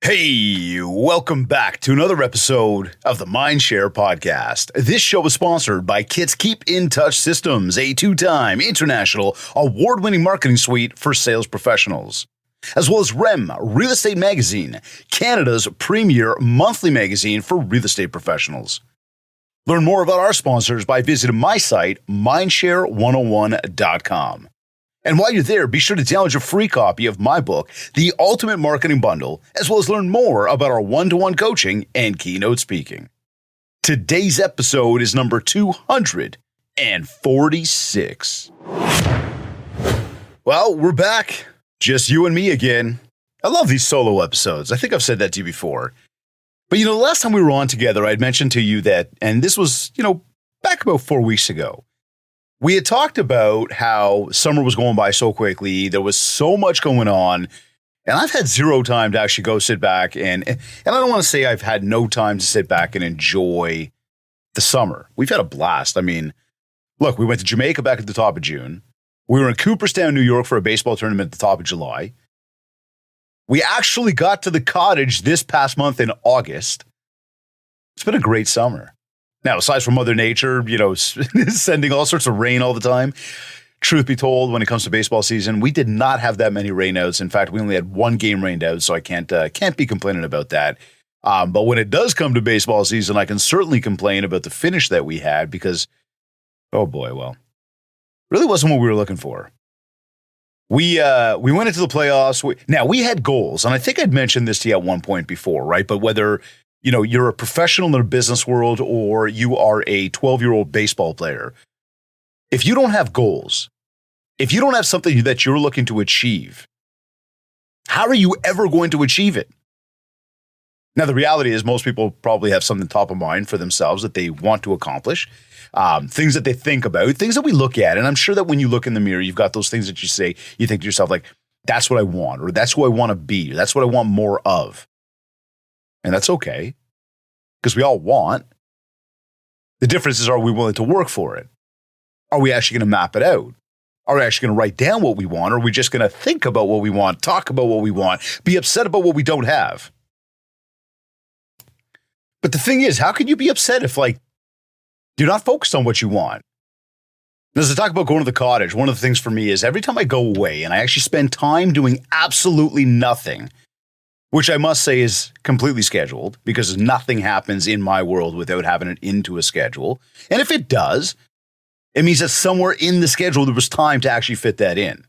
Hey, welcome back to another episode of the MindShare PodCast. This show is sponsored by Kits Keep in Touch Systems, a two-time international award-winning marketing suite for sales professionals, as well as REM, Real Estate Magazine, Canada's premier monthly magazine for real estate professionals. Learn more about our sponsors by visiting my site, mindshare101.com. And while you're there, be sure to download your free copy of my book, The Ultimate Marketing Bundle, as well as learn more about our one-to-one coaching and keynote speaking. Today's episode is number 246. Well, we're back. Just you and me again. I love these solo episodes. I think I've said that to you before. But, the last time we were on together, I'd mentioned to you that, and this was, back about 4 weeks ago, we had talked about how summer was going by so quickly. There was so much going on, and I've had zero time to actually go sit back and I don't want to say I've had no time to sit back and enjoy the summer. We've had a blast. I mean, look, we went to Jamaica back at the top of June. We were in Cooperstown, New York for a baseball tournament at the top of July. We actually got to the cottage this past month in August. It's been a great summer. Now, aside from Mother Nature, sending all sorts of rain all the time, truth be told, when it comes to baseball season, we did not have that many rainouts. In fact, we only had one game rained out, so I can't be complaining about that. But when it does come to baseball season, I can certainly complain about the finish that we had because, oh boy, well, really wasn't what we were looking for. We went into the playoffs. We had goals, and I think I'd mentioned this to you at one point before, right? But whether you're a professional in the business world or you are a 12-year-old baseball player, if you don't have goals, if you don't have something that you're looking to achieve, how are you ever going to achieve it? Now, the reality is most people probably have something top of mind for themselves that they want to accomplish, things that they think about, things that we look at. And I'm sure that when you look in the mirror, you've got those things that you say, you think to yourself, like, that's what I want, or that's who I want to be, or that's what I want more of. And that's okay, because we all want. The difference is, are we willing to work for it? Are we actually going to map it out? Are we actually going to write down what we want? Or are we just going to think about what we want, talk about what we want, be upset about what we don't have? But the thing is, how can you be upset if, you're not focused on what you want? As I talk about going to the cottage, one of the things for me is every time I go away and I actually spend time doing absolutely nothing, which I must say is completely scheduled because nothing happens in my world without having it into a schedule. And if it does, it means that somewhere in the schedule there was time to actually fit that in.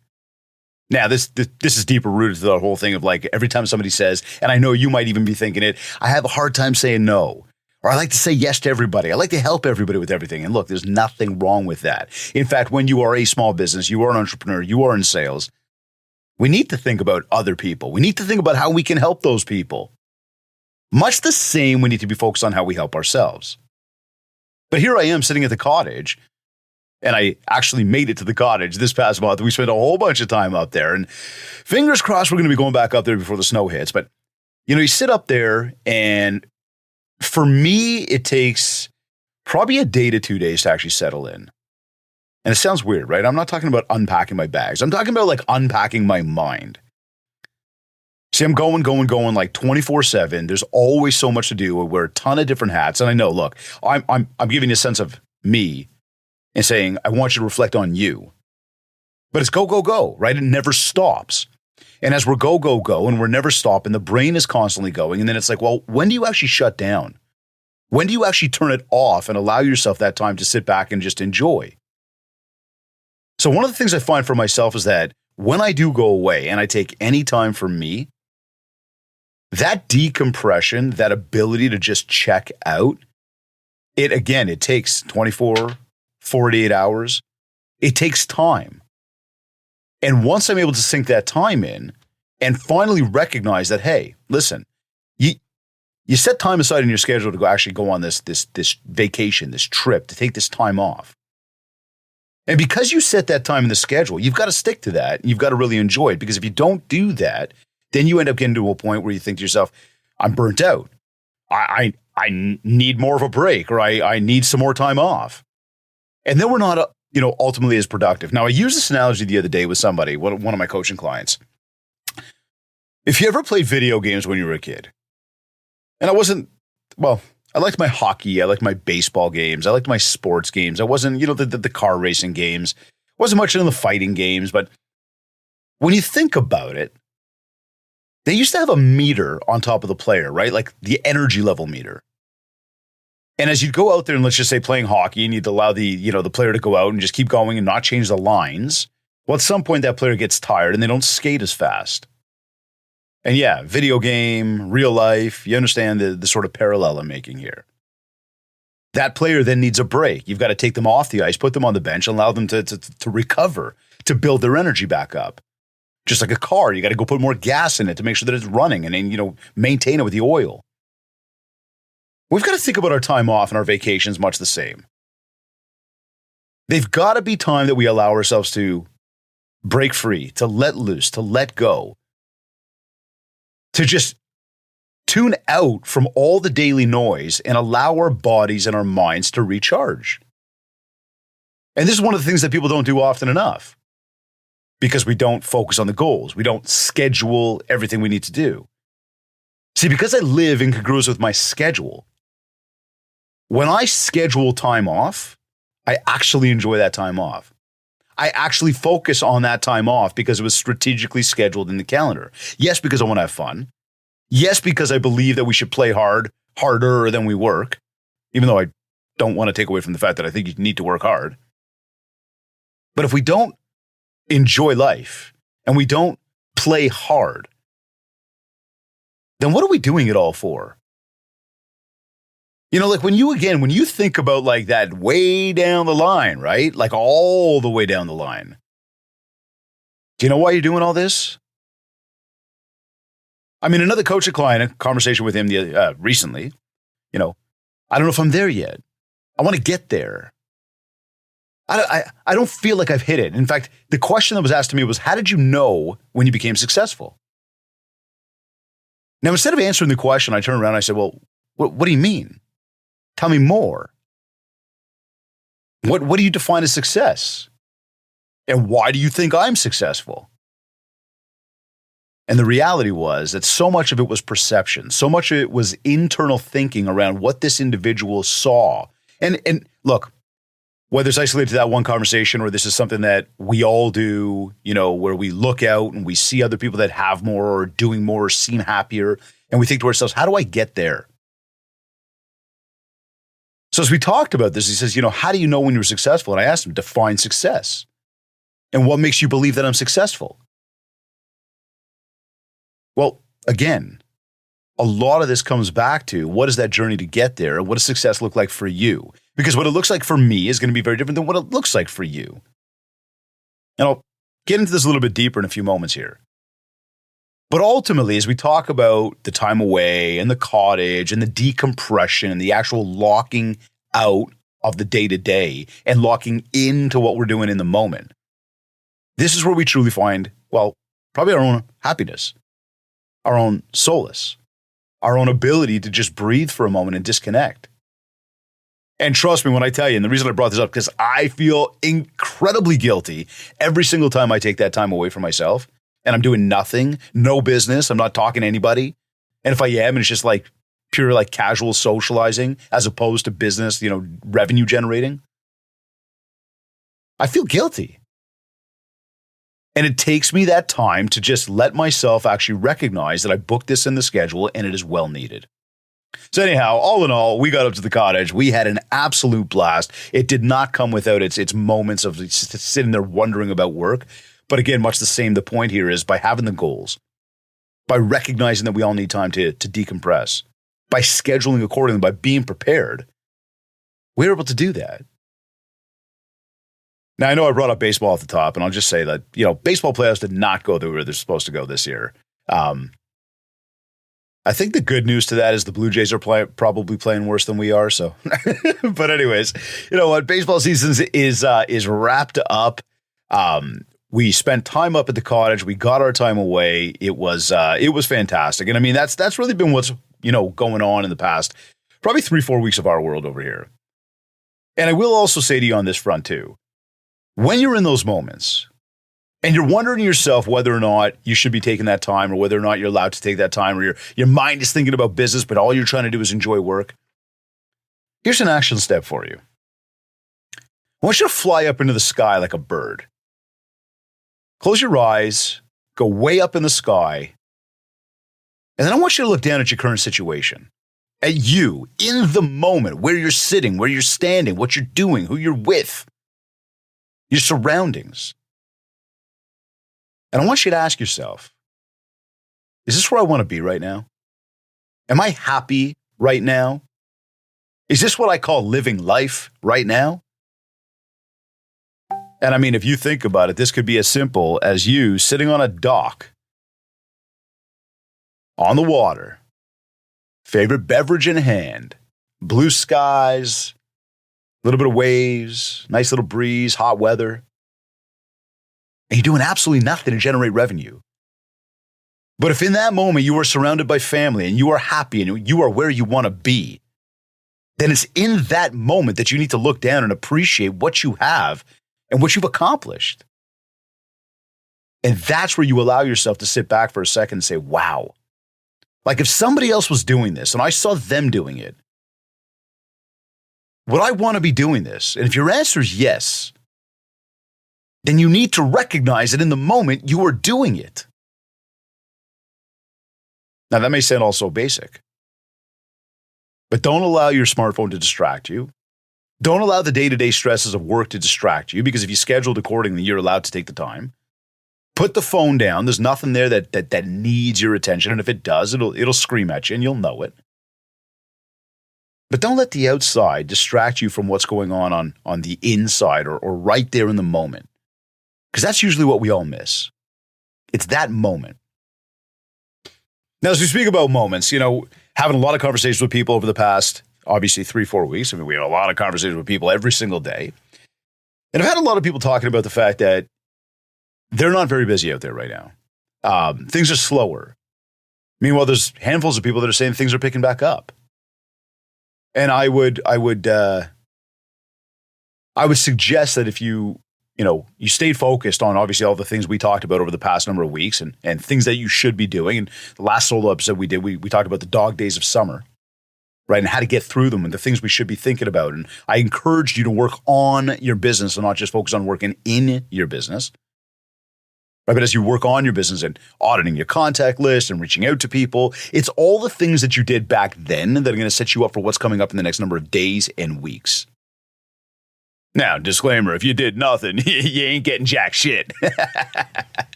Now, this is deeper rooted to the whole thing of every time somebody says, and I know you might even be thinking it, I have a hard time saying no. Or I like to say yes to everybody. I like to help everybody with everything. And look, there's nothing wrong with that. In fact, when you are a small business, you are an entrepreneur, you are in sales, we need to think about other people. We need to think about how we can help those people. Much the same, we need to be focused on how we help ourselves. But here I am sitting at the cottage, and I actually made it to the cottage this past month. We spent a whole bunch of time up there, and fingers crossed we're going to be going back up there before the snow hits. But, you sit up there, and for me, it takes probably a day to 2 days to actually settle in. And it sounds weird, right? I'm not talking about unpacking my bags. I'm talking about unpacking my mind. See, I'm going 24/7. There's always so much to do. I wear a ton of different hats. And I know, look, I'm giving you a sense of me and saying, I want you to reflect on you. But it's go, go, go, right? It never stops. And as we're go, go, go, and we're never stopping, the brain is constantly going. And then it's well, when do you actually shut down? When do you actually turn it off and allow yourself that time to sit back and just enjoy? So one of the things I find for myself is that when I do go away and I take any time for me, that decompression, that ability to just check out, it takes 24, 48 hours. It takes time. And once I'm able to sink that time in and finally recognize that, hey, listen, you set time aside in your schedule to actually go on this vacation, this trip, to take this time off. And because you set that time in the schedule, you've got to stick to that. You've got to really enjoy it, because if you don't do that, then you end up getting to a point where you think to yourself, I'm burnt out. I need more of a break, or I need some more time off. And then we're not, ultimately as productive. Now, I used this analogy the other day with somebody, one of my coaching clients. If you ever played video games when you were a kid, and I liked my hockey, I liked my baseball games, I liked my sports games. I wasn't, the car racing games. Wasn't much into the fighting games, but when you think about it, they used to have a meter on top of the player, right? Like the energy level meter. And as you go out there and let's just say playing hockey and you'd allow the player to go out and just keep going and not change the lines, well, at some point that player gets tired and they don't skate as fast. And yeah, video game, real life, you understand the sort of parallel I'm making here. That player then needs a break. You've got to take them off the ice, put them on the bench, and allow them to recover, to build their energy back up. Just like a car, you got to go put more gas in it to make sure that it's running and then, maintain it with the oil. We've got to think about our time off and our vacations much the same. They've got to be time that we allow ourselves to break free, to let loose, to let go, to just tune out from all the daily noise and allow our bodies and our minds to recharge. And this is one of the things that people don't do often enough because we don't focus on the goals. We don't schedule everything we need to do. See, because I live incongruous with my schedule, when I schedule time off, I actually enjoy that time off. I actually focus on that time off because it was strategically scheduled in the calendar. Yes, because I want to have fun. Yes, because I believe that we should play harder than we work, even though I don't want to take away from the fact that I think you need to work hard. But if we don't enjoy life and we don't play hard, then what are we doing it all for? Like when you think about like that way down the line, right? Like all the way down the line. Do you know why you're doing all this? I mean, another coach, a client, a conversation with him recently, I don't know if I'm there yet. I want to get there. I don't feel like I've hit it. In fact, the question that was asked to me was, how did you know when you became successful? Now, instead of answering the question, I turned around and I said, well, what do you mean? Tell me more. What do you define as success? And why do you think I'm successful? And the reality was that so much of it was perception. So much of it was internal thinking around what this individual saw. And look, whether it's isolated to that one conversation or this is something that we all do, where we look out and we see other people that have more or doing more or seem happier. And we think to ourselves, how do I get there? So as we talked about this, he says, how do you know when you're successful? And I asked him, define success. And what makes you believe that I'm successful? Well, again, a lot of this comes back to what is that journey to get there? And what does success look like for you? Because what it looks like for me is going to be very different than what it looks like for you. And I'll get into this a little bit deeper in a few moments here. But ultimately, as we talk about the time away and the cottage and the decompression and the actual locking out of the day-to-day and locking into what we're doing in the moment, this is where we truly find, probably our own happiness, our own solace, our own ability to just breathe for a moment and disconnect. And trust me when I tell you, and the reason I brought this up, because I feel incredibly guilty every single time I take that time away from myself. And I'm doing nothing, no business. I'm not talking to anybody. And if I am, and it's just like pure like casual socializing as opposed to business, revenue generating, I feel guilty. And it takes me that time to just let myself actually recognize that I booked this in the schedule and it is well needed. So anyhow, all in all, we got up to the cottage. We had an absolute blast. It did not come without its moments of sitting there wondering about work. But again, much the same, the point here is by having the goals, by recognizing that we all need time to decompress, by scheduling accordingly, by being prepared, we're able to do that. Now, I know I brought up baseball at the top, and I'll just say that, baseball playoffs did not go where they're supposed to go this year. I think the good news to that is the Blue Jays are probably playing worse than we are. So, but anyways, what baseball season is wrapped up. We spent time up at the cottage. We got our time away. It was fantastic. And I mean, that's really been what's, going on in the past, probably 3-4 weeks of our world over here. And I will also say to you on this front too, when you're in those moments And you're wondering to yourself whether or not you should be taking that time or whether or not you're allowed to take that time, or your mind is thinking about business, but all you're trying to do is enjoy work. Here's an action step for you. I want you to fly up into the sky like a bird. Close your eyes, go way up in the sky, and then I want you to look down at your current situation, at you, in the moment, where you're sitting, where you're standing, what you're doing, who you're with, your surroundings. And I want you to ask yourself, is this where I want to be right now? Am I happy right now? Is this what I call living life right now? And I mean, if you think about it, this could be as simple as you sitting on a dock on the water, favorite beverage in hand, blue skies, a little bit of waves, nice little breeze, hot weather. And you're doing absolutely nothing to generate revenue. But if in that moment you are surrounded by family and you are happy and you are where you want to be, then it's in that moment that you need to look down and appreciate what you have and what you've accomplished. And that's where you allow yourself to sit back for a second and say, wow. Like if somebody else was doing this and I saw them doing it, would I want to be doing this? And if your answer is yes, then you need to recognize that in the moment you are doing it. Now, that may sound all so basic, but don't allow your smartphone to distract you. Don't allow the day-to-day stresses of work to distract you, because if you scheduled accordingly, you're allowed to take the time. Put the phone down. There's nothing there that needs your attention, and if it does, it'll scream at you, and you'll know it. But don't let the outside distract you from what's going on the inside or right there in the moment. Because that's usually what we all miss. It's that moment. Now, as we speak about moments, having a lot of conversations with people over the past, obviously, 3-4 weeks. I mean, we have a lot of conversations with people every single day. And I've had a lot of people talking about the fact that they're not very busy out there right now. Things are slower. Meanwhile, there's handfuls of people that are saying things are picking back up. And I would suggest that if you stayed focused on obviously all the things we talked about over the past number of weeks and things that you should be doing. And the last solo episode we did, we talked about the dog days of summer, right? And how to get through them and the things we should be thinking about. And I encouraged you to work on your business and not just focus on working in your business. Right? But as you work on your business and auditing your contact list and reaching out to people, it's all the things that you did back then that are going to set you up for what's coming up in the next number of days and weeks. Now, disclaimer, if you did nothing, you ain't getting jack shit.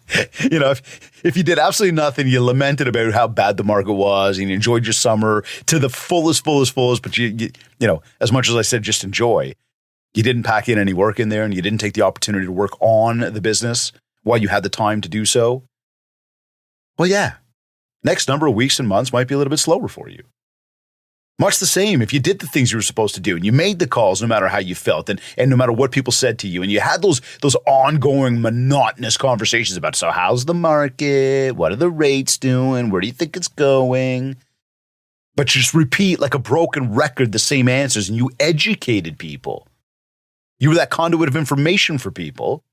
If you did absolutely nothing, you lamented about how bad the market was and you enjoyed your summer to the fullest, but you as much as I said, just enjoy. You didn't pack in any work in there and you didn't take the opportunity to work on the business while you had the time to do so. Well, yeah, next number of weeks and months might be a little bit slower for you. Much the same if you did the things you were supposed to do and you made the calls no matter how you felt and no matter what people said to you, and you had those ongoing monotonous conversations about, so how's the market? What are the rates doing? Where do you think it's going? But you just repeat like a broken record the same answers, and you educated people. You were that conduit of information for people.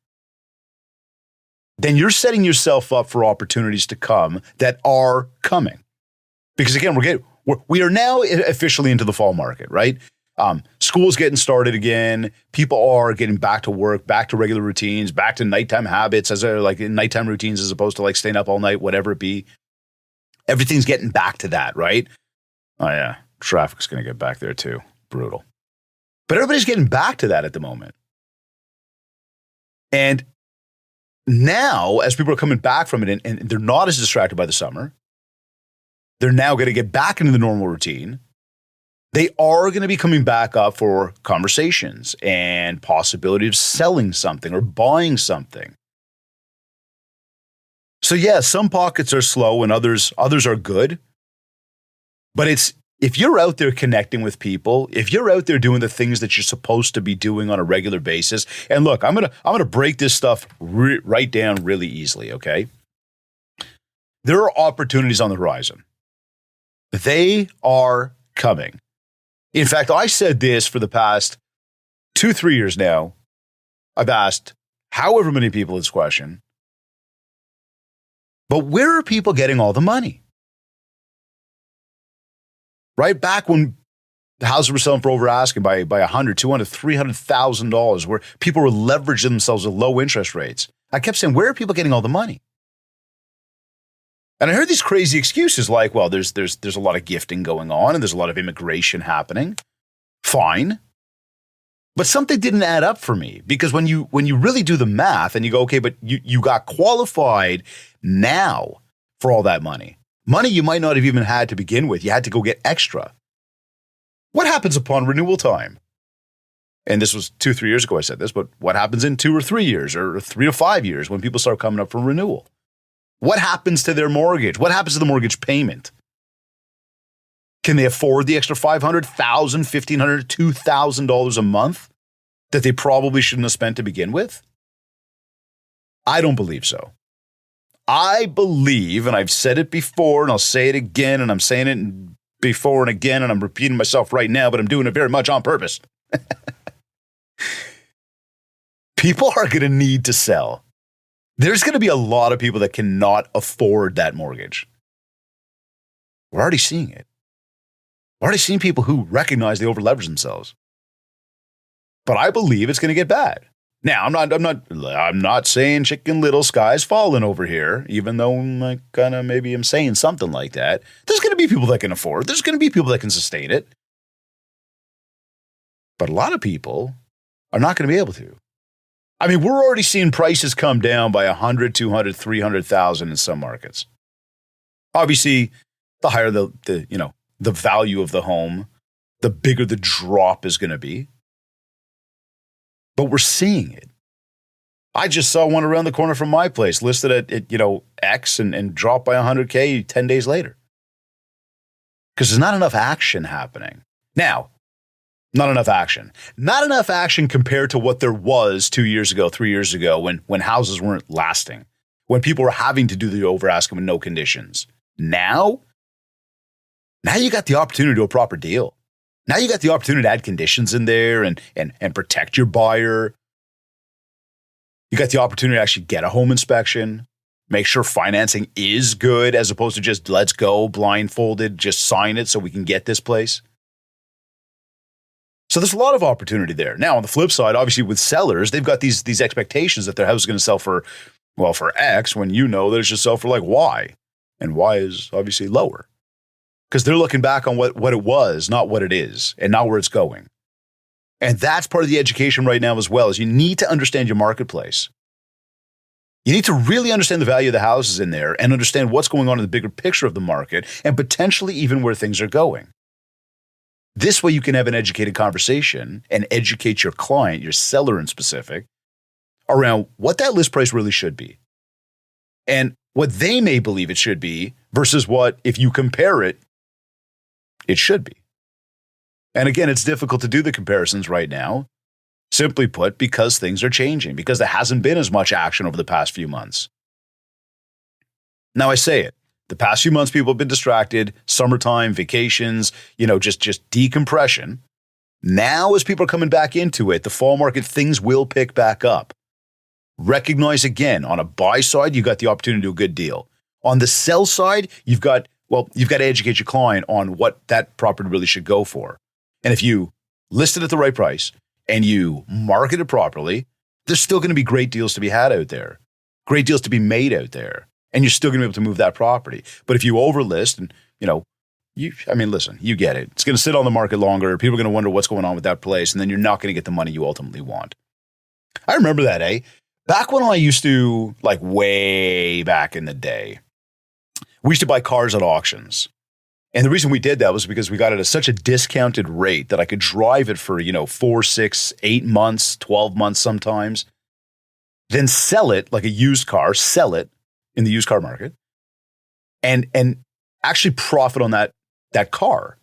Then you're setting yourself up for opportunities to come that are coming. Because again, we are now officially into the fall market, right? School's getting started again. People are getting back to work, back to regular routines, back to nighttime habits, nighttime routines as opposed to like staying up all night, whatever it be. Everything's getting back to that, right? Oh yeah, traffic's going to get back there too. Brutal. But everybody's getting back to that at the moment. And now, as people are coming back from it and they're not as distracted by the summer, they're now going to get back into the normal routine. They are going to be coming back up for conversations and possibility of selling something or buying something. So yeah, some pockets are slow and others are good. But if you're out there connecting with people, if you're out there doing the things that you're supposed to be doing on a regular basis, and look, I'm gonna break this stuff right down really easily, okay? There are opportunities on the horizon. They are coming. In fact, I said this for the past 2-3 years now. I've asked, however many people it's questioned. But where are people getting all the money? Right back when the houses were selling for over asking by $100,000, $200,000, $300,000, where people were leveraging themselves with low interest rates. I kept saying, where are people getting all the money? And I heard these crazy excuses like, well, there's a lot of gifting going on and there's a lot of immigration happening. Fine. But something didn't add up for me, because when you really do the math and you go, okay, but you got qualified now for all that money you might not have even had to begin with. You had to go get extra. What happens upon renewal time? And this was 2-3 years ago I said this, but what happens in 2 or 3 years or 3 to 5 years when people start coming up for renewal? What happens to their mortgage? What happens to the mortgage payment? Can they afford the extra $500, $1,000, $1,500, $2,000 a month that they probably shouldn't have spent to begin with? I don't believe so. I believe, and I've said it before, and I'll say it again, and I'm saying it before and again, and I'm repeating myself right now, but I'm doing it very much on purpose. People are going to need to sell. There's going to be a lot of people that cannot afford that mortgage. We're already seeing it. We're already seeing people who recognize they over-leverage themselves. But I believe it's going to get bad. Now, I'm not saying Chicken Little sky's falling over here, even though I kind of maybe am saying something like that. There's going to be people that can afford. There's going to be people that can sustain it. But a lot of people are not going to be able to. I mean, we're already seeing prices come down by 100, 200, 300,000 in some markets. Obviously, the higher the value of the home, the bigger the drop is going to be. But we're seeing it. I just saw one around the corner from my place listed at X and dropped by 100K 10 days later. Because there's not enough action happening. Now, not enough action. Not enough action compared to what there was 2 years ago, 3 years ago when houses weren't lasting, when people were having to do the over asking with no conditions. Now you got the opportunity to do a proper deal. Now you got the opportunity to add conditions in there and protect your buyer. You got the opportunity to actually get a home inspection, make sure financing is good as opposed to just let's go blindfolded, just sign it so we can get this place. So there's a lot of opportunity there. Now, on the flip side, obviously with sellers, they've got these expectations that their house is going to sell for X when you know that it should sell for like Y. And Y is obviously lower. Because they're looking back on what it was, not what it is, and not where it's going. And that's part of the education right now as well, is you need to understand your marketplace. You need to really understand the value of the houses in there and understand what's going on in the bigger picture of the market and potentially even where things are going. This way you can have an educated conversation and educate your client, your seller in specific, around what that list price really should be. And what they may believe it should be versus what, if you compare it, it should be. And again, it's difficult to do the comparisons right now, simply put, because things are changing, because there hasn't been as much action over the past few months. Now I say it, the past few months people have been distracted, summertime, vacations, just decompression. Now as people are coming back into it, the fall market, things will pick back up. Recognize again, on a buy side, you got the opportunity to do a good deal. On the sell side, you've got to educate your client on what that property really should go for. And if you list it at the right price and you market it properly, there's still going to be great deals to be had out there, great deals to be made out there, and you're still going to be able to move that property. But if you overlist and, listen, you get it. It's going to sit on the market longer. People are going to wonder what's going on with that place, and then you're not going to get the money you ultimately want. I remember that, Back when I used to, way back in the day, we used to buy cars at auctions. And the reason we did that was because we got it at such a discounted rate that I could drive it for, 4, 6, 8 months, 12 months sometimes, then sell it like a used car, sell it in the used car market, and actually profit on that car.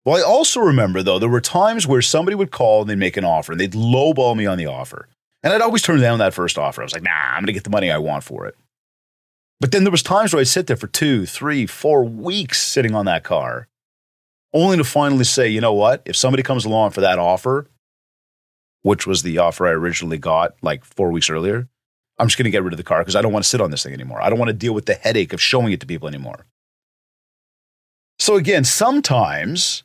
Well, I also remember, though, there were times where somebody would call and they'd make an offer, and they'd lowball me on the offer. And I'd always turn down that first offer. I was like, nah, I'm going to get the money I want for it. But then there was times where I'd sit there for 2, 3, 4 weeks sitting on that car, only to finally say, you know what? If somebody comes along for that offer, which was the offer I originally got like 4 weeks earlier, I'm just going to get rid of the car because I don't want to sit on this thing anymore. I don't want to deal with the headache of showing it to people anymore. So again, sometimes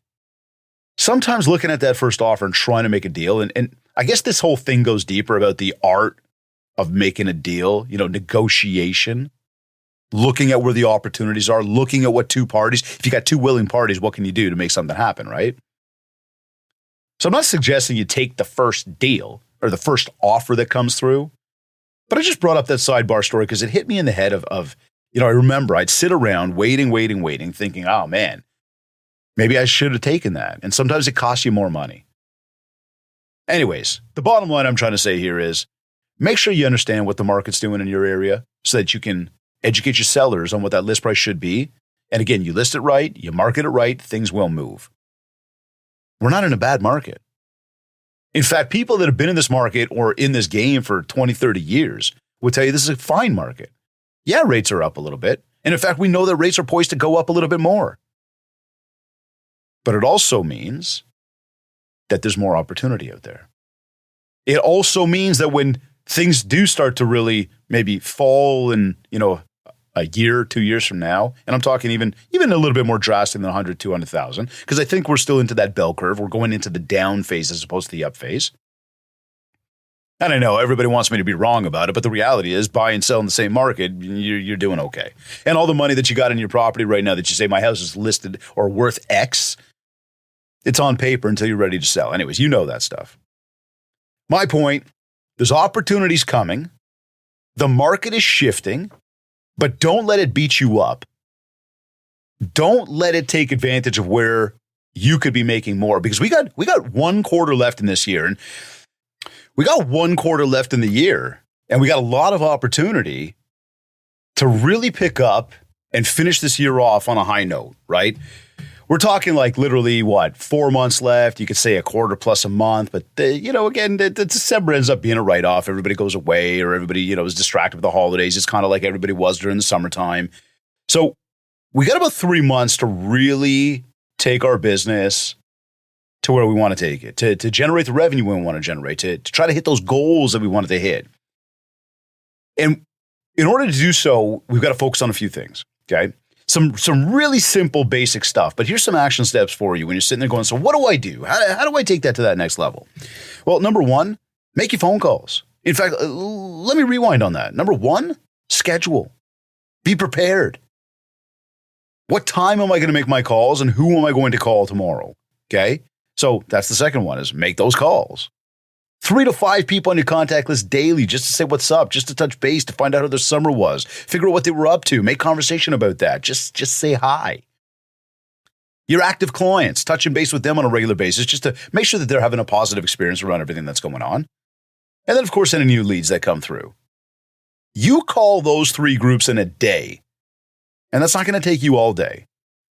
looking at that first offer and trying to make a deal, and I guess this whole thing goes deeper about the art of making a deal, negotiation, looking at where the opportunities are, looking at what two parties, if you got two willing parties, what can you do to make something happen, right? So I'm not suggesting you take the first deal or the first offer that comes through, but I just brought up that sidebar story because it hit me in the head of I remember I'd sit around waiting, thinking, oh man, maybe I should have taken that. And sometimes it costs you more money. Anyways, the bottom line I'm trying to say here is make sure you understand what the market's doing in your area so that you can educate your sellers on what that list price should be. And again, you list it right, you market it right, things will move. We're not in a bad market. In fact, people that have been in this market or in this game for 20, 30 years will tell you this is a fine market. Yeah, rates are up a little bit. And in fact, we know that rates are poised to go up a little bit more. But it also means that there's more opportunity out there. It also means that when things do start to really maybe fall in, a year, 2 years from now, and I'm talking even a little bit more drastic than 100, 200,000, because I think we're still into that bell curve. We're going into the down phase as opposed to the up phase. And I know everybody wants me to be wrong about it, but the reality is buy and sell in the same market, you're doing okay. And all the money that you got in your property right now that you say my house is listed or worth X, it's on paper until you're ready to sell. Anyways, you know that stuff. My point, there's opportunities coming. The market is shifting, but don't let it beat you up. Don't let it take advantage of where you could be making more because we got 1 quarter left in this year. And we got 1 quarter left in the year, and we got a lot of opportunity to really pick up and finish this year off on a high note, right? We're talking like literally 4 months left. You could say a quarter plus a month, but again, the December ends up being a write-off. Everybody goes away or everybody, is distracted with the holidays. It's kind of like everybody was during the summertime. So we got about 3 months to really take our business to where we want to take it, to generate the revenue we want to generate, to try to hit those goals that we wanted to hit. And in order to do so, we've got to focus on a few things, okay? Some really simple, basic stuff, but here's some action steps for you when you're sitting there going, so what do I do? How do I take that to that next level? Well, number one, make your phone calls. In fact, let me rewind on that. Number one, schedule. Be prepared. What time am I going to make my calls and who am I going to call tomorrow? Okay? So that's the second one is make those calls. 3 to 5 people on your contact list daily just to say what's up, just to touch base, to find out how their summer was, figure out what they were up to, make conversation about that. Just say hi. Your active clients, touching base with them on a regular basis just to make sure that they're having a positive experience around everything that's going on. And then, of course, any new leads that come through. You call those 3 groups in a day, and that's not going to take you all day.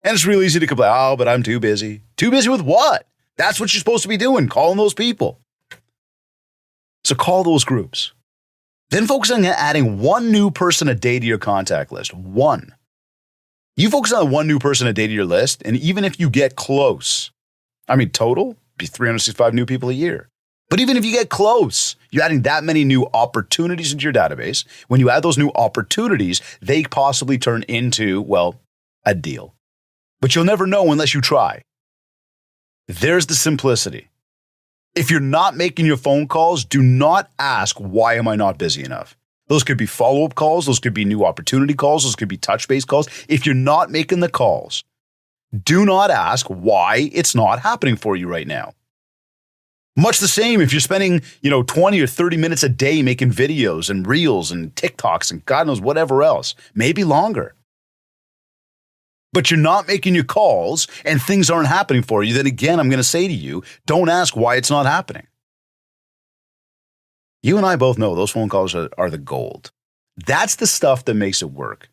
And it's real easy to complain, oh, but I'm too busy. Too busy with what? That's what you're supposed to be doing, calling those people. So call those groups. Then focus on adding 1 new person a day to your contact list. 1. You focus on 1 new person a day to your list, and even if you get close, total, be 365 new people a year. But even if you get close, you're adding that many new opportunities into your database. When you add those new opportunities, they possibly turn into, a deal. But you'll never know unless you try. There's the simplicity. If you're not making your phone calls, do not ask, why am I not busy enough? Those could be follow-up calls. Those could be new opportunity calls. Those could be touch-base calls. If you're not making the calls, do not ask why it's not happening for you right now. Much the same if you're spending, 20 or 30 minutes a day making videos and reels and TikToks and God knows whatever else, maybe longer. But you're not making your calls and things aren't happening for you, then again, I'm going to say to you, don't ask why it's not happening. You and I both know those phone calls are the gold. That's the stuff that makes it work.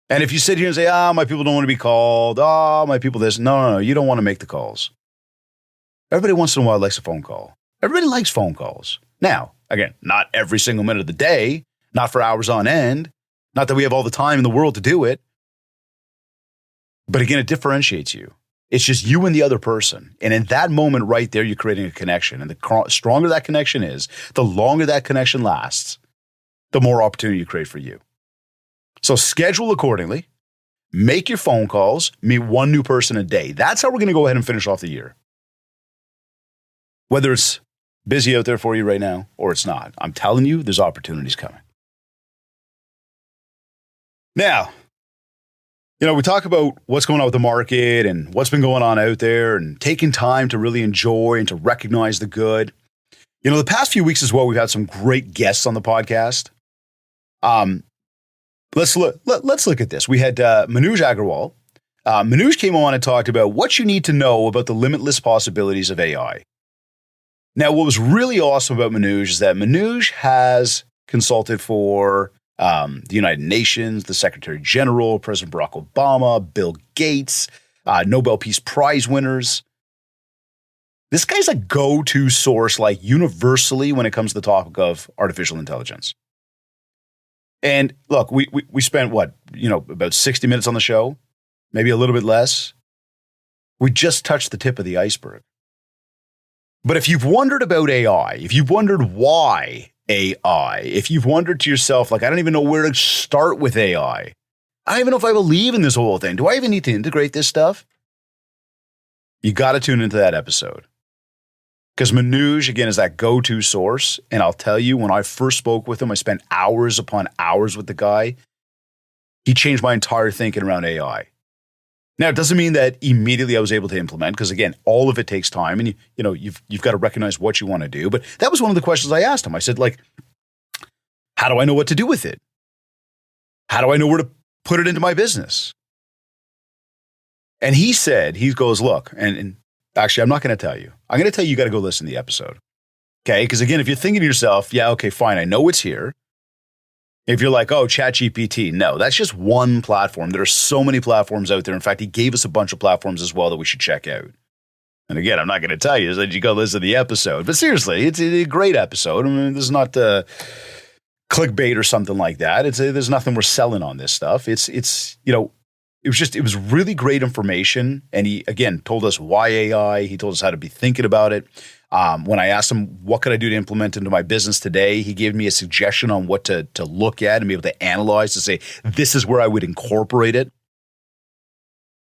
And if you sit here and say, my people don't want to be called, my people this, no, you don't want to make the calls. Everybody once in a while likes a phone call. Everybody likes phone calls. Now, again, not every single minute of the day, not for hours on end, not that we have all the time in the world to do it. But again, it differentiates you. It's just you and the other person. And in that moment right there, you're creating a connection. And the stronger that connection is, the longer that connection lasts, the more opportunity you create for you. So schedule accordingly, make your phone calls, meet one new person a day. That's how we're going to go ahead and finish off the year. Whether it's busy out there for you right now or it's not, I'm telling you, there's opportunities coming. Now, we talk about what's going on with the market and what's been going on out there and taking time to really enjoy and to recognize the good. The past few weeks as well, we've had some great guests on the podcast. Let's look at this. We had Manoj Agarwal. Manoj came on and talked about what you need to know about the limitless possibilities of AI. Now, what was really awesome about Manoj is that Manoj has consulted for the United Nations, the Secretary General, President Barack Obama, Bill Gates, Nobel Peace Prize winners. This guy's a go-to source, like universally, when it comes to the topic of artificial intelligence. And look, we spent about 60 minutes on the show, maybe a little bit less. We just touched the tip of the iceberg. But if you've wondered about AI, if you've wondered why AI, if you've wondered to yourself, like, I don't even know where to start with AI. I don't even know if I believe in this whole thing. Do I even need to integrate this stuff? You got to tune into that episode. Because Manoj, again, is that go-to source. And I'll tell you, when I first spoke with him, I spent hours upon hours with the guy. He changed my entire thinking around AI. Now, it doesn't mean that immediately I was able to implement, because again, all of it takes time, and you've got to recognize what you want to do. But that was one of the questions I asked him. I said, like, how do I know what to do with it? How do I know where to put it into my business? And he goes, look, and actually, I'm not going to tell you. I'm going to tell you got to go listen to the episode. Okay? Because again, if you're thinking to yourself, yeah, okay, fine, I know it's here. If you're like, oh, ChatGPT, no, that's just one platform. There are so many platforms out there. In fact, he gave us a bunch of platforms as well that we should check out. And again, I'm not going to tell you that you go listen to the episode. But seriously, it's a great episode. I mean, this is not clickbait or something like that. There's nothing we're selling on this stuff. It was really great information. And he, again, told us why AI. He told us how to be thinking about it. When I asked him, what could I do to implement into my business today? He gave me a suggestion on what to look at and be able to analyze to say, this is where I would incorporate it.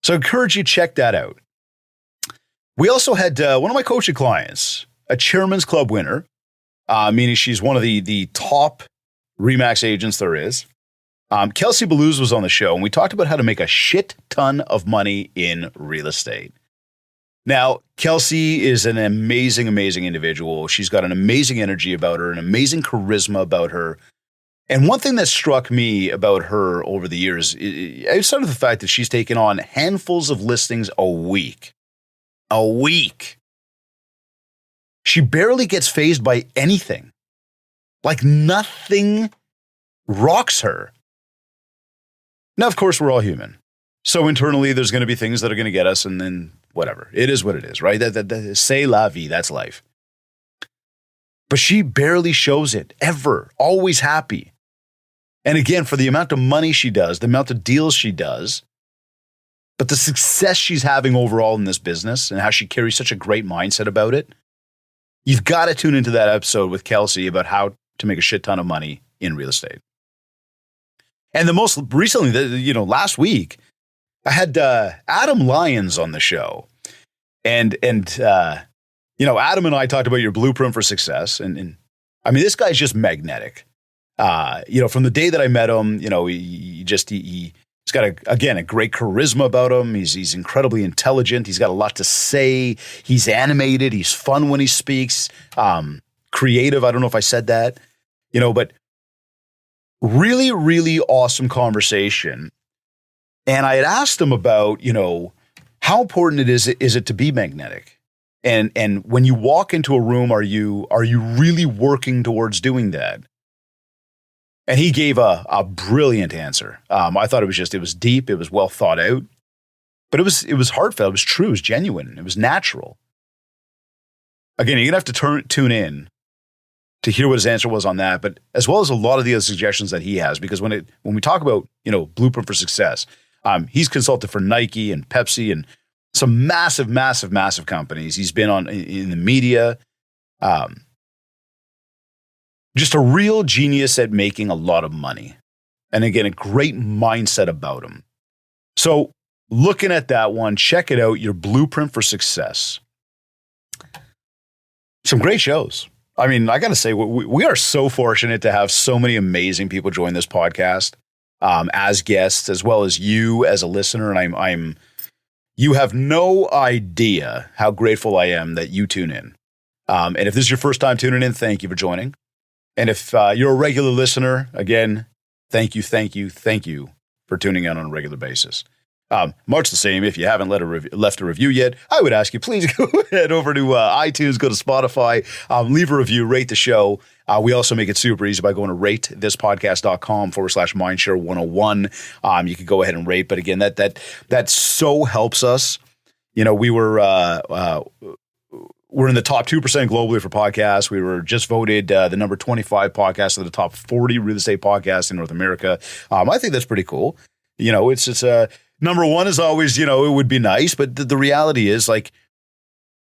So I encourage you to check that out. We also had one of my coaching clients, a Chairman's Club winner, meaning she's one of the top RE/MAX agents there is. Kelsey Balluz was on the show, and we talked about how to make a shit ton of money in real estate. Now, Kelsey is an amazing, amazing individual. She's got an amazing energy about her, an amazing charisma about her. And one thing that struck me about her over the years, outside of the fact that she's taken on handfuls of listings a week, she barely gets fazed by anything. Like nothing rocks her. Now, of course, we're all human. So internally, there's going to be things that are going to get us, and then whatever. It is what it is, right? C'est la vie. That's life. But she barely shows it, ever. Always happy. And again, for the amount of money she does, the amount of deals she does, but the success she's having overall in this business and how she carries such a great mindset about it, you've got to tune into that episode with Kelsey about how to make a shit ton of money in real estate. And the most recently, last week, I had Adam Lyons on the show. And Adam and I talked about your blueprint for success. And I mean, this guy's just magnetic. From the day that I met him, he's got a great charisma about him. He's incredibly intelligent. He's got a lot to say. He's animated. He's fun when he speaks. Creative. I don't know if I said that, but really, really awesome conversation. And I had asked him about, how important is it to be magnetic? And when you walk into a room, are you really working towards doing that? And he gave a brilliant answer. I thought it was deep. It was well thought out, but it was heartfelt. It was true. It was genuine. It was natural. Again, you're going to have to tune in to hear what his answer was on that, but as well as a lot of the other suggestions that he has, because when we talk about, blueprint for success, he's consulted for Nike and Pepsi and some massive, massive, massive companies. He's been in the media. Just a real genius at making a lot of money. And again, a great mindset about him. So looking at that one, check it out, Your Blueprint for Success. Some great shows. I mean, I got to say, we are so fortunate to have so many amazing people join this podcast as guests, as well as you as a listener. And you have no idea how grateful I am that you tune in. And if this is your first time tuning in, thank you for joining. And if you're a regular listener, again, thank you for tuning in on a regular basis. Much the same, if you haven't left a review yet, I would ask you, please go head over to iTunes, go to Spotify, leave a review, rate the show. We also make it super easy by going to ratethispodcast.com/MindShare101. You can go ahead and rate. But again, that so helps us. You know, we're in the top 2% globally for podcasts. We were just voted the number 25 podcast of the top 40 real estate podcasts in North America. I think that's pretty cool. You know, it's number one is always, it would be nice, but the reality is like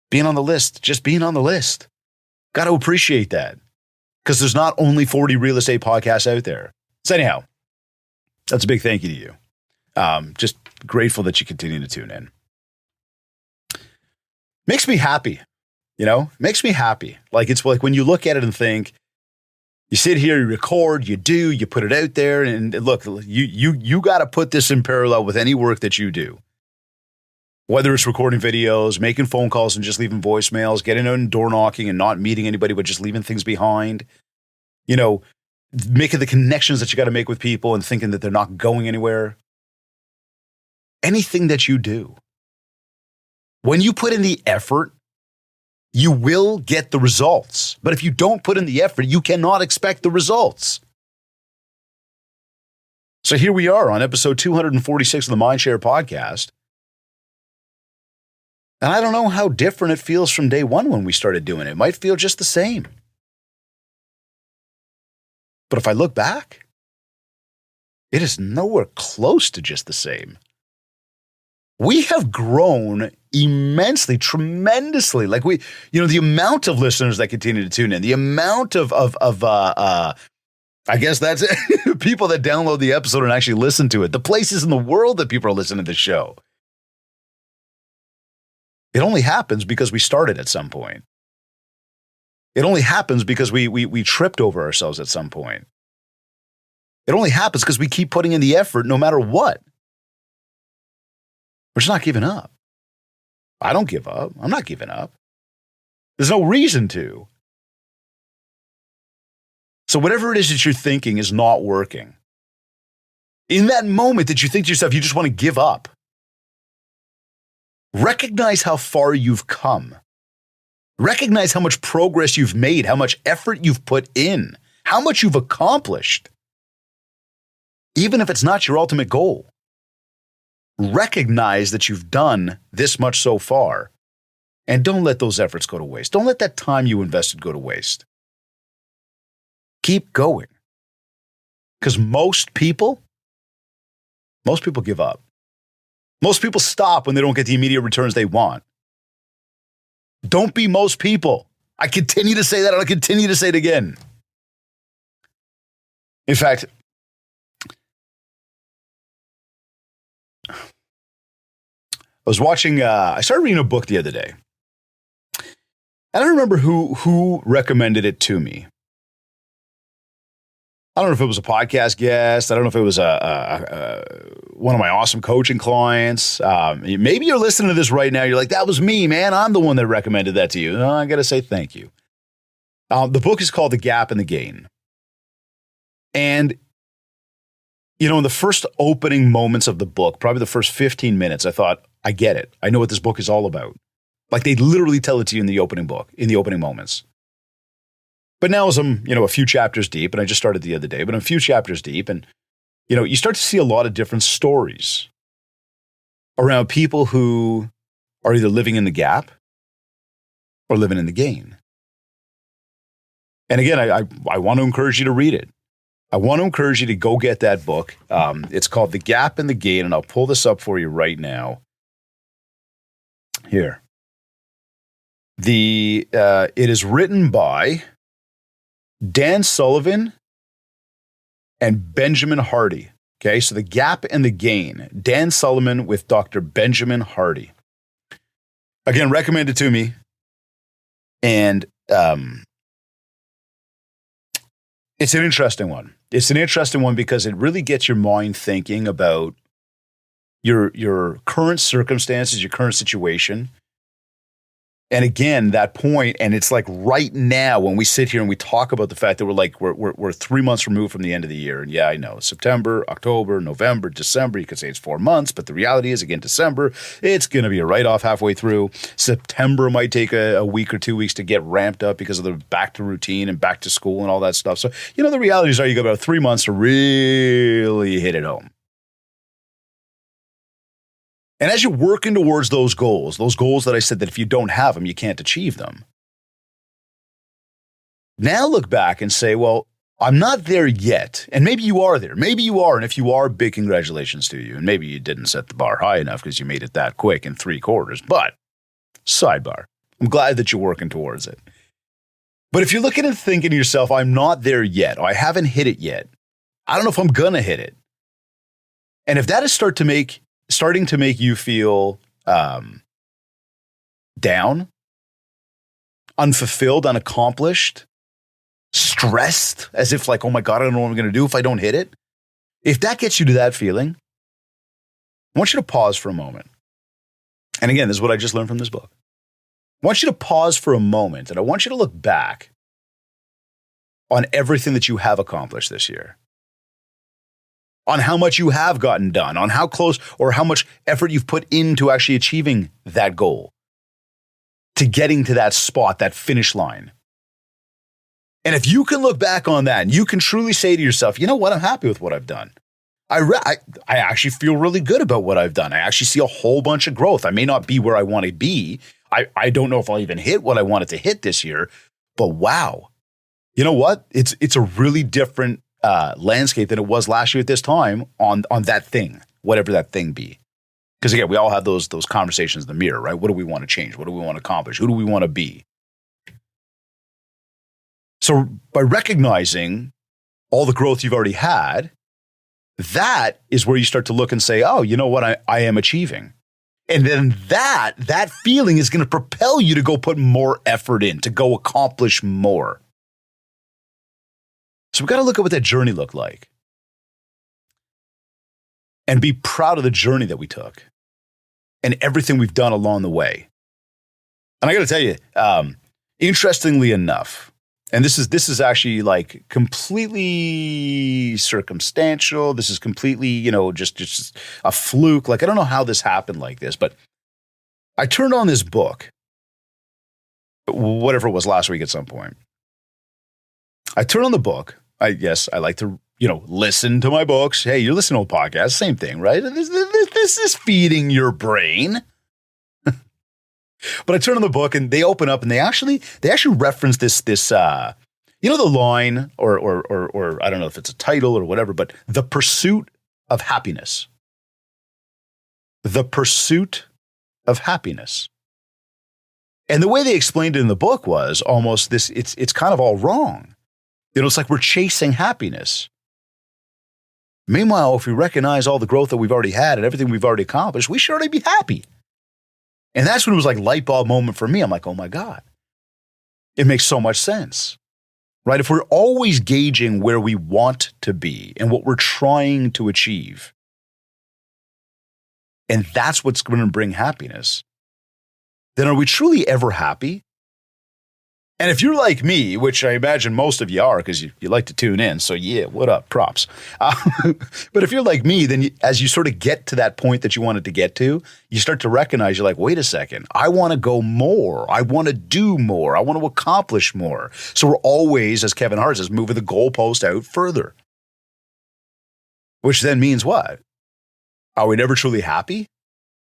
being on the list, just being on the list. Got to appreciate that because there's not only 40 real estate podcasts out there. So anyhow, that's a big thank you to you. Just grateful that you continue to tune in. Makes me happy, makes me happy. Like it's like when you look at it and think, you sit here, you record, you put it out there, and look, you got to put this in parallel with any work that you do. Whether it's recording videos, making phone calls and just leaving voicemails, getting out and door knocking and not meeting anybody, but just leaving things behind, making the connections that you got to make with people and thinking that they're not going anywhere. Anything that you do, when you put in the effort, you will get the results. But if you don't put in the effort, you cannot expect the results. So here we are on episode 246 of the MindShare podcast. And I don't know how different it feels from day one when we started doing it. It might feel just the same. But if I look back, it is nowhere close to just the same. We have grown immensely, tremendously. Like the amount of listeners that continue to tune in, the amount of I guess that's it, people that download the episode and actually listen to it, the places in the world that people are listening to the show. It only happens because we started at some point. It only happens because we tripped over ourselves at some point. It only happens because we keep putting in the effort no matter what. We're just not giving up. I don't give up. I'm not giving up. There's no reason to. So whatever it is that you're thinking is not working. In that moment that you think to yourself, you just want to give up. Recognize how far you've come. Recognize how much progress you've made, how much effort you've put in, how much you've accomplished. Even if it's not your ultimate goal. Recognize that you've done this much so far, and don't let those efforts go to waste. Don't let that time you invested go to waste. Keep going. Because most people give up. Most people stop when they don't get the immediate returns they want. Don't be most people. I continue to say that, and I'll continue to say it again. In fact, I was watching, I started reading a book the other day. I don't remember who recommended it to me. I don't know if it was a podcast guest. I don't know if it was one of my awesome coaching clients. Maybe you're listening to this right now. You're like, that was me, man. I'm the one that recommended that to you. I got to say thank you. The book is called The Gap and the Gain. And in the first opening moments of the book, probably the first 15 minutes, I thought, I get it. I know what this book is all about. Like they literally tell it to you in the opening book, in the opening moments. But now as I'm, a few chapters deep, and I just started the other day, but I'm a few chapters deep, and, you start to see a lot of different stories around people who are either living in the gap or living in the gain. And again, I want to encourage you to read it. I want to encourage you to go get that book. It's called The Gap and the Gain, and I'll pull this up for you right now. Here. It is written by Dan Sullivan and Benjamin Hardy. Okay, so The Gap and the Gain. Dan Sullivan with Dr. Benjamin Hardy. Again, recommended to me. And it's an interesting one. It's an interesting one because it really gets your mind thinking about your current circumstances, your current situation. And again, that point, and it's like right now when we sit here and we talk about the fact that we're 3 months removed from the end of the year. And yeah, I know September, October, November, December, you could say it's 4 months, but the reality is again, December, it's going to be a write-off halfway through. September might take a week or 2 weeks to get ramped up because of the back to routine and back to school and all that stuff. So, the realities are you got about 3 months to really hit it home. And as you're working towards those goals that I said that if you don't have them, you can't achieve them. Now look back and say, well, I'm not there yet. And maybe you are there. Maybe you are. And if you are, big congratulations to you. And maybe you didn't set the bar high enough because you made it that quick in 3 quarters. But sidebar, I'm glad that you're working towards it. But if you're looking and thinking to yourself, I'm not there yet, or I haven't hit it yet, I don't know if I'm going to hit it. And if that is starting to make you feel down, unfulfilled, unaccomplished, stressed, as if like, oh my God, I don't know what I'm going to do if I don't hit it. If that gets you to that feeling, I want you to pause for a moment. And again, this is what I just learned from this book. I want you to pause for a moment and I want you to look back on everything that you have accomplished this year. On how much you have gotten done, on how close or how much effort you've put into actually achieving that goal, to getting to that spot, that finish line. And if you can look back on that and you can truly say to yourself, you know what, I'm happy with what I've done. I actually feel really good about what I've done. I actually see a whole bunch of growth. I may not be where I want to be. I don't know if I'll even hit what I wanted to hit this year, but wow. You know what? It's a really different landscape than it was last year at this time on that thing, whatever that thing be. Because again, we all have those conversations in the mirror, right? What do we want to change? What do we want to accomplish? Who do we want to be? So by recognizing all the growth you've already had, that is where you start to look and say, oh, you know what? I am achieving. And then that feeling is going to propel you to go put more effort in, to go accomplish more. So we've got to look at what that journey looked like and be proud of the journey that we took and everything we've done along the way. And I got to tell you, interestingly enough, and this is actually like completely circumstantial. This is completely, just a fluke. Like, I don't know how this happened like this, but I turned on this book, whatever it was last week at some point. I turn on the book. I like to, listen to my books. Hey, you're listening to a podcast, same thing, right? This is feeding your brain. But I turn on the book and they open up and they actually reference this the line or I don't know if it's a title or whatever, but the pursuit of happiness. The pursuit of happiness. And the way they explained it in the book was almost this, it's kind of all wrong. It's like we're chasing happiness. Meanwhile, if we recognize all the growth that we've already had and everything we've already accomplished, we should already be happy. And that's when it was like light bulb moment for me. I'm like, oh my God, it makes so much sense, right? If we're always gauging where we want to be and what we're trying to achieve, and that's what's going to bring happiness, then are we truly ever happy? And if you're like me, which I imagine most of you are because you like to tune in, so yeah, what up, props. But if you're like me, then as you sort of get to that point that you wanted to get to, you start to recognize, you're like, wait a second, I want to go more. I want to do more. I want to accomplish more. So we're always, as Kevin Hart says, moving the goalpost out further. Which then means what? Are we never truly happy?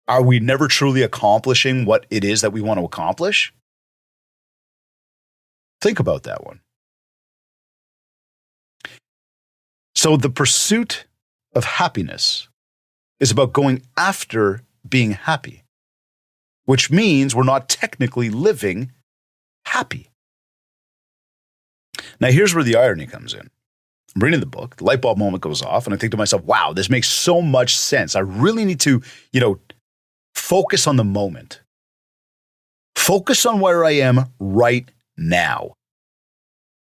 Are we never truly accomplishing what it is that we want to accomplish? Think about that one. So the pursuit of happiness is about going after being happy. which means we're not technically living happy. Now, here's where the irony comes in. I'm reading the book, the light bulb moment goes off, and I think to myself, wow, this makes so much sense. I really need to, focus on the moment. Focus on where I am right now.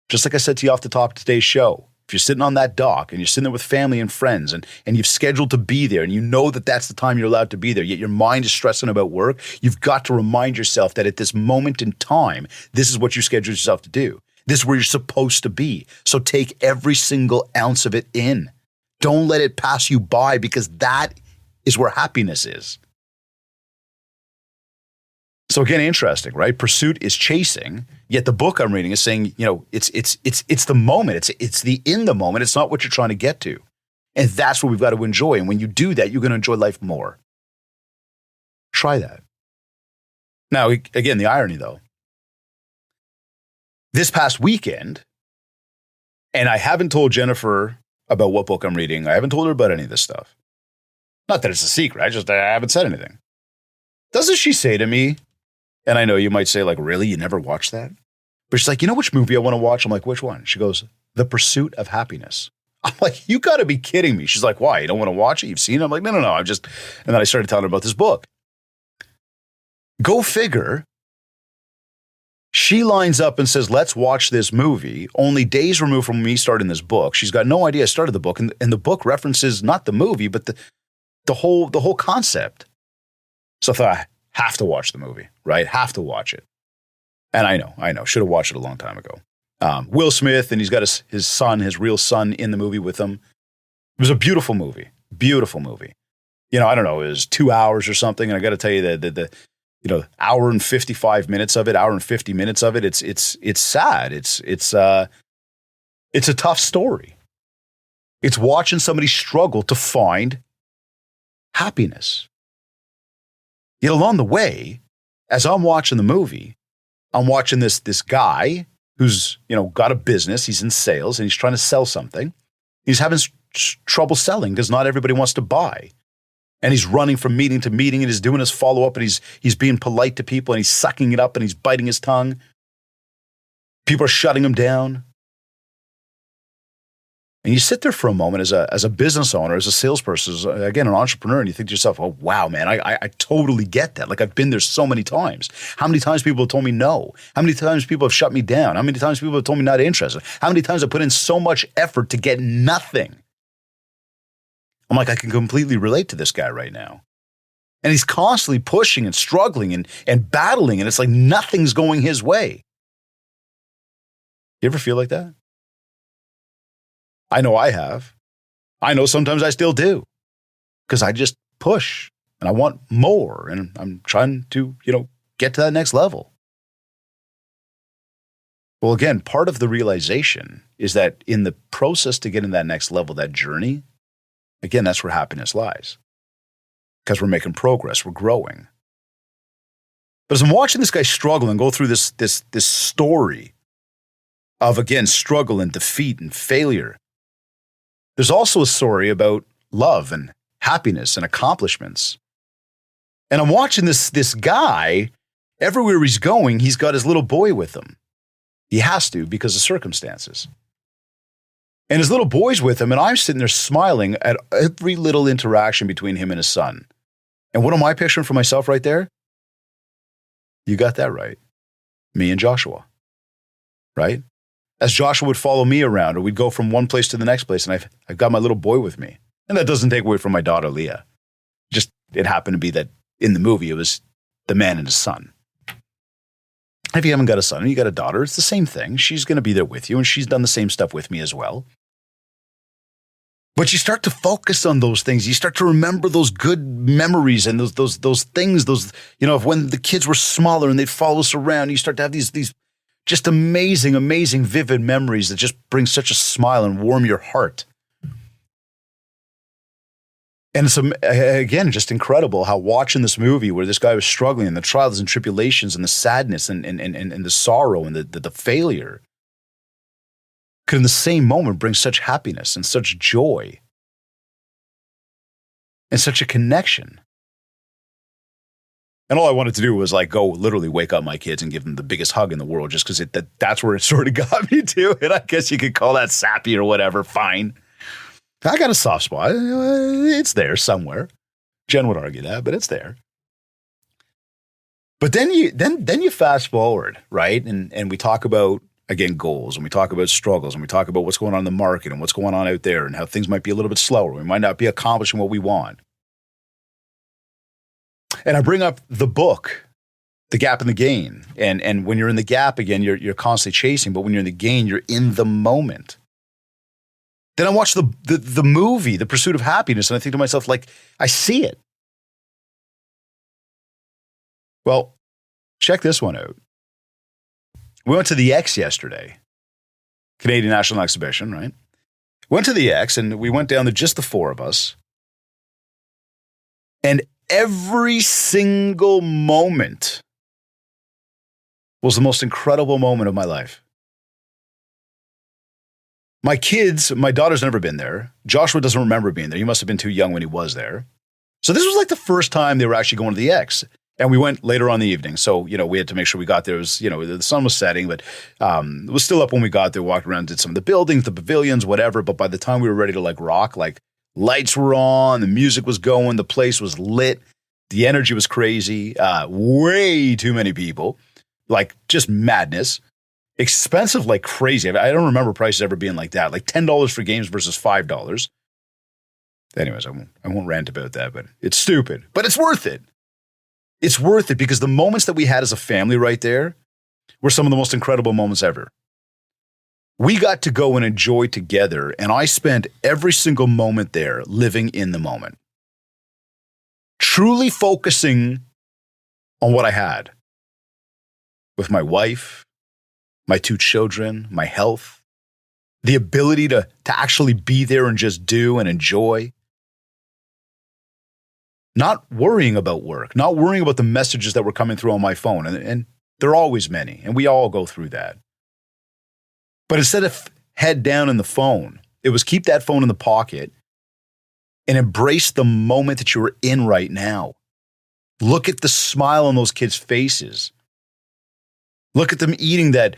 Just like I said to you off the top of today's show, if you're sitting on that dock and you're sitting there with family and friends and you've scheduled to be there and you know that that's the time you're allowed to be there, yet your mind is stressing about work, you've got to remind yourself that at this moment in time, this is what you scheduled yourself to do. This is where you're supposed to be. So take every single ounce of it in. Don't let it pass you by, because that is where happiness is. So again, interesting, right? Pursuit is chasing, yet the book I'm reading is saying, it's the moment. It's the in the moment. It's not what you're trying to get to. And that's what we've got to enjoy. And when you do that, you're going to enjoy life more. Try that. Now, again, the irony though, this past weekend, and I haven't told Jennifer about what book I'm reading. I haven't told her about any of this stuff. Not that it's a secret. I haven't said anything. Doesn't she say to me, and I know you might say, like, really? You never watched that? But she's like, you know which movie I want to watch? I'm like, which one? She goes, The Pursuit of Happiness. I'm like, you got to be kidding me. She's like, why? You don't want to watch it? You've seen it? I'm like, no. And then I started telling her about this book. Go figure. She lines up and says, let's watch this movie, only days removed from me starting this book. She's got no idea I started the book. And the book references not the movie, but the whole concept. So I thought, I have to watch the movie, right? Have to watch it. And I know. Should have watched it a long time ago. Will Smith, and he's got his son, his real son, in the movie with him. It was a beautiful movie. Beautiful movie. I don't know, it was 2 hours or something. And I got to tell you that the hour and 55 minutes of it, hour and 50 minutes of it, it's sad. It's a tough story. It's watching somebody struggle to find happiness. Yet along the way, as I'm watching the movie, I'm watching this guy who's, got a business, he's in sales and he's trying to sell something. He's having trouble selling because not everybody wants to buy. And he's running from meeting to meeting and he's doing his follow-up and he's being polite to people and he's sucking it up and he's biting his tongue. People are shutting him down. And you sit there for a moment as a business owner, as a salesperson, as, again, an entrepreneur, and you think to yourself, oh, wow, man, I totally get that. Like, I've been there so many times. How many times people have told me no? How many times people have shut me down? How many times people have told me not interested? How many times I put in so much effort to get nothing? I'm like, I can completely relate to this guy right now. And he's constantly pushing and struggling and battling, and it's like nothing's going his way. You ever feel like that? I know I have. I know sometimes I still do, because I just push and I want more and I'm trying to, get to that next level. Well, again, part of the realization is that in the process to get in that next level, that journey, again, that's where happiness lies, because we're making progress, we're growing. But as I'm watching this guy struggle and go through this story of, again, struggle and defeat and failure, there's also a story about love and happiness and accomplishments. And I'm watching this guy, everywhere he's going, he's got his little boy with him. He has to because of circumstances. And his little boy's with him, and I'm sitting there smiling at every little interaction between him and his son. And what am I picturing for myself right there? You got that right. Me and Joshua, right? As Joshua would follow me around, or we'd go from one place to the next place, and I've got my little boy with me. And that doesn't take away from my daughter, Leah. Just, it happened to be that in the movie, it was the man and his son. If you haven't got a son and you got a daughter, it's the same thing. She's going to be there with you, and she's done the same stuff with me as well. But you start to focus on those things. You start to remember those good memories and those things, of when the kids were smaller and they'd follow us around. You start to have these just amazing, amazing, vivid memories that just bring such a smile and warm your heart. And it's, again, just incredible how watching this movie where this guy was struggling and the trials and tribulations and the sadness and the sorrow and the failure could in the same moment bring such happiness and such joy and such a connection. And all I wanted to do was like go literally wake up my kids and give them the biggest hug in the world just because that's where it sort of got me to. And I guess you could call that sappy or whatever. Fine. I got a soft spot. It's there somewhere. Jen would argue that, but it's there. But then you fast forward, right? And we talk about, again, goals, and we talk about struggles, and we talk about what's going on in the market and what's going on out there and how things might be a little bit slower. We might not be accomplishing what we want. And I bring up the book, The Gap and the Gain. And when you're in the gap, again, you're constantly chasing, but when you're in the gain, you're in the moment. Then I watch the movie, The Pursuit of Happiness, and I think to myself, like, I see it. Well, check this one out. We went to the X yesterday, Canadian National Exhibition, right? Went to the X, and we went down to just the four of us. And every single moment was the most incredible moment of my life. My kids, my daughter's never been there. Joshua doesn't remember being there. He must have been too young when he was there. So this was like the first time they were actually going to the X. And we went later on in the evening. So, we had to make sure we got there. It was, the sun was setting, but it was still up when we got there, walked around, did some of the buildings, the pavilions, whatever. But by the time we were ready to like rock, like lights were on, the music was going, the place was lit, the energy was crazy, way too many people, like just madness. Expensive like crazy. I don't remember prices ever being like that, like $10 for games versus $5. Anyways, I won't rant about that, but it's stupid, but it's worth it. It's worth it because the moments that we had as a family right there were some of the most incredible moments ever. We got to go and enjoy together, and I spent every single moment there living in the moment, truly focusing on what I had with my wife, my two children, my health, the ability to actually be there and just do and enjoy. Not worrying about work, not worrying about the messages that were coming through on my phone. And there are always many, and we all go through that. But instead of head down in the phone, it was keep that phone in the pocket and embrace the moment that you were in right now. Look at the smile on those kids' faces. Look at them eating that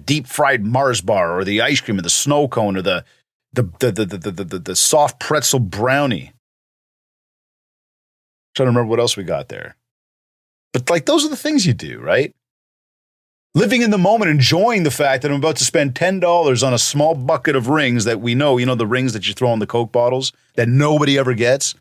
deep fried Mars bar or the ice cream or the snow cone or the soft pretzel brownie. Trying to remember what else we got there. But like those are the things you do, right? Living in the moment, enjoying the fact that I'm about to spend $10 on a small bucket of rings that we know, the rings that you throw in the Coke bottles that nobody ever gets.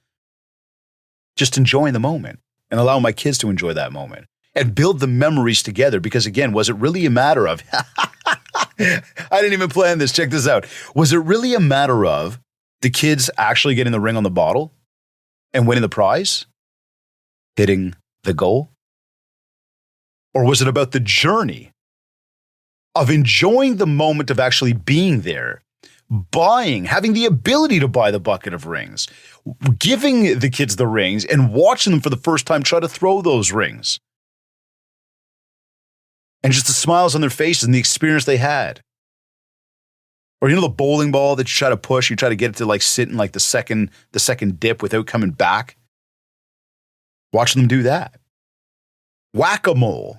Just enjoying the moment and allow my kids to enjoy that moment and build the memories together. Because again, was it really a matter of, I didn't even plan this, check this out. Was it really a matter of the kids actually getting the ring on the bottle and winning the prize? Hitting the goal? Or was it about the journey of enjoying the moment of actually being there, buying, having the ability to buy the bucket of rings, giving the kids the rings and watching them for the first time try to throw those rings? And just the smiles on their faces and the experience they had. Or the bowling ball that you try to push, you try to get it to like sit in like the second dip without coming back. Watching them do that. Whack-a-mole.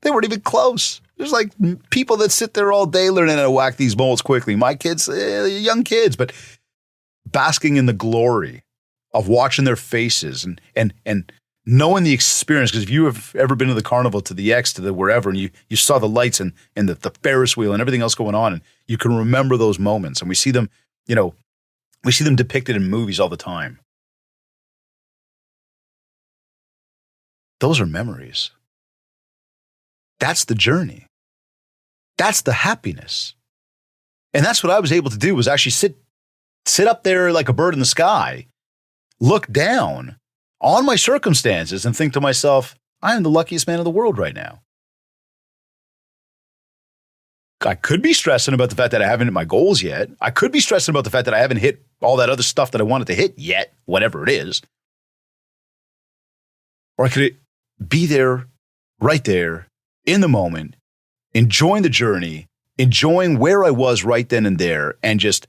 They weren't even close. There's like people that sit there all day learning how to whack these moles quickly. My kids, young kids, but basking in the glory of watching their faces and knowing the experience. Because if you have ever been to the carnival, to the X, to the wherever, and you saw the lights and the Ferris wheel and everything else going on, and you can remember those moments. And we see them, we see them depicted in movies all the time. Those are memories. That's the journey. That's the happiness. And that's what I was able to do, was actually sit up there like a bird in the sky, look down on my circumstances and think to myself, I am the luckiest man in the world right now. I could be stressing about the fact that I haven't hit my goals yet. I could be stressing about the fact that I haven't hit all that other stuff that I wanted to hit yet, whatever it is. Or I could be there, right there, in the moment, enjoying the journey, enjoying where I was right then and there, and just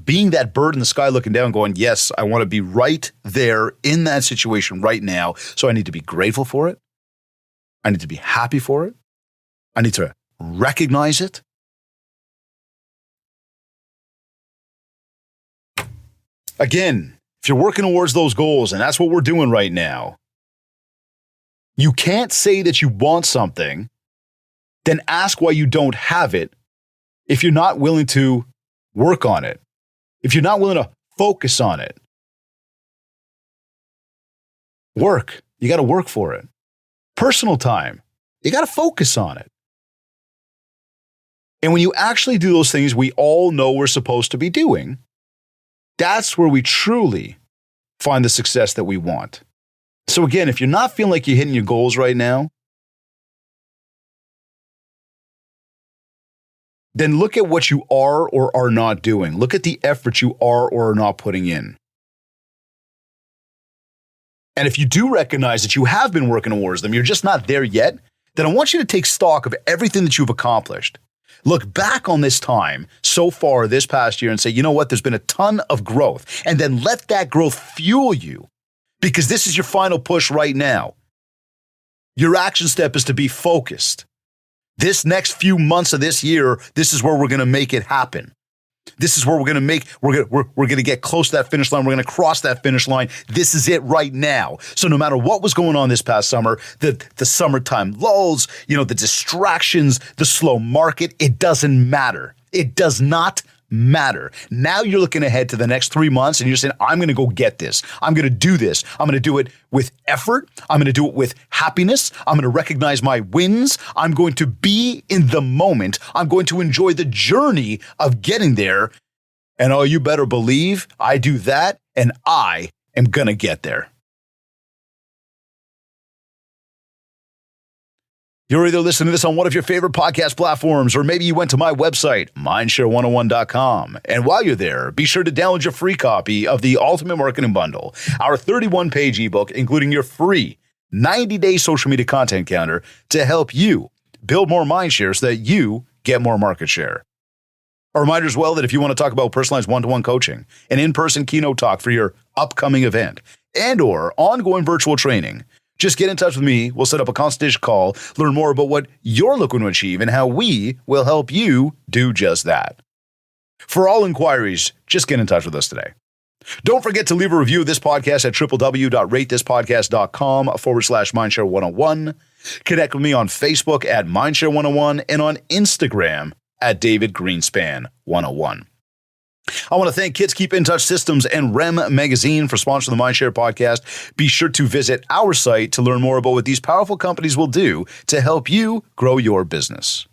being that bird in the sky looking down going, yes, I want to be right there in that situation right now. So I need to be grateful for it. I need to be happy for it. I need to recognize it. Again, if you're working towards those goals, and that's what we're doing right now, you can't say that you want something, then ask why you don't have it if you're not willing to work on it, if you're not willing to focus on it. Work. You got to work for it. Personal time. You got to focus on it. And when you actually do those things we all know we're supposed to be doing, that's where we truly find the success that we want. So again, if you're not feeling like you're hitting your goals right now, then look at what you are or are not doing. Look at the effort you are or are not putting in. And if you do recognize that you have been working towards them, you're just not there yet, then I want you to take stock of everything that you've accomplished. Look back on this time so far this past year and say, you know what, there's been a ton of growth. And then let that growth fuel you, because this is your final push right now. Your action step is to be focused. This next few months of this year, this is where we're going to make it happen. This is where we're going to get close to that finish line. We're going to cross that finish line. This is it right now. So no matter what was going on this past summer, the summertime lulls, the distractions, the slow market, it doesn't matter. It does not matter. Now you're looking ahead to the next 3 months and you're saying, I'm going to go get this. I'm going to do this. I'm going to do it with effort. I'm going to do it with happiness. I'm going to recognize my wins. I'm going to be in the moment. I'm going to enjoy the journey of getting there. And oh, you better believe I do that and I am going to get there. You're either listening to this on one of your favorite podcast platforms, or maybe you went to my website, mindshare101.com. And while you're there, be sure to download your free copy of the Ultimate Marketing Bundle, our 31-page ebook, including your free 90-day social media content counter to help you build more mindshare so that you get more market share. A reminder as well that if you want to talk about personalized one-to-one coaching, an in-person keynote talk for your upcoming event, and or ongoing virtual training, just get in touch with me. We'll set up a consultation call, learn more about what you're looking to achieve and how we will help you do just that. For all inquiries, just get in touch with us today. Don't forget to leave a review of this podcast at www.ratethispodcast.com/mindshare101. Connect with me on Facebook at mindshare101 and on Instagram at David Greenspan 101. I want to thank Kids Keep in Touch Systems and REM Magazine for sponsoring the MindShare podcast. Be sure to visit our site to learn more about what these powerful companies will do to help you grow your business.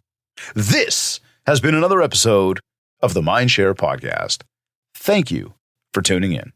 This has been another episode of the MindShare podcast. Thank you for tuning in.